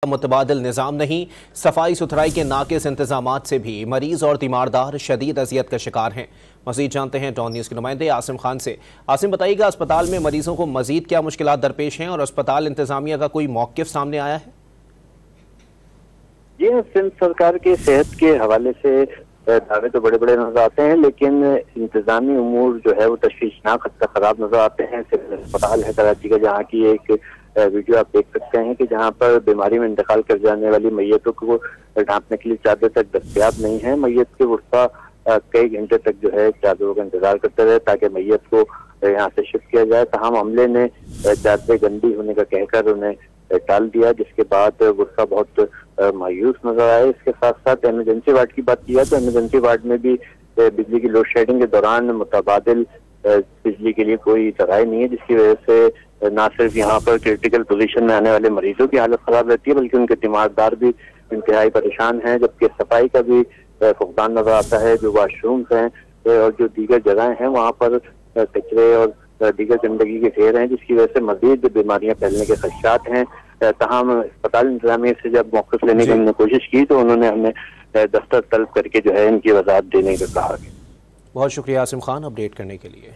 मुतबादिल निज़ाम नहीं, सफाई सुथराई के नाकिस इंतजामात से भी मरीज और तीमारदार शदीद अजियत का शिकार हैं। मजीद जानते हैं डॉन न्यूज़ के नुमाइंदे आसिम खान से। आसिम, बताइएगा अस्पताल में मरीजों को मजीद क्या मुश्किलात दरपेश हैं और अस्पताल इंतजामिया का कोई मौक़िफ़ सामने आया है? जी, सिंध सरकार के सेहत के हवाले से दावे तो बड़े बड़े नजर आते हैं, लेकिन इंतजामी उमूर जो है वो तशवीशनाक हद तक खराब नजर आते हैं। सिविल अस्पताल है कराची का, जहाँ की एक वीडियो आप देख सकते हैं कि जहाँ पर बीमारी में इंतकाल कर जाने वाली मैयतों को ढांपने के लिए चादर तक दस्तयाब नहीं है। मैयत के वुर्सा कई घंटे तक जो है चादरों का इंतजार करते रहे ताकि मैयत को यहाँ से शिफ्ट किया जाए। तमाम अमले ने चादरें गंदी होने का कहकर उन्हें टाल दिया, जिसके बाद वुर्सा बहुत मायूस नजर आए। इसके साथ साथ इमरजेंसी वार्ड की बात किया तो इमरजेंसी वार्ड में भी बिजली की लोड शेडिंग के दौरान मुतबादिल बिजली के लिए कोई सराय नहीं है, जिसकी वजह से ना सिर्फ यहाँ पर क्रिटिकल पोजीशन में आने वाले मरीजों की हालत खराब रहती है, बल्कि उनके तीमारदार भी इंतहाई परेशान हैं। जबकि सफाई का भी फुकदान नजर आता है। जो वाशरूम्स हैं और जो दीगर जगह हैं वहाँ पर कचरे और दीगर गंदगी के ढेर हैं, जिसकी वजह से मजीद बीमारियां फैलने के खदशात हैं। तमाम अस्पताल इंतजामिया से जब मौक़िफ़ लेने की हमने कोशिश की तो उन्होंने हमें दफ्तर तलब करके जो है इनकी वजाहत देने को कहा। बहुत शुक्रिया आसिम खान अपडेट करने के लिए।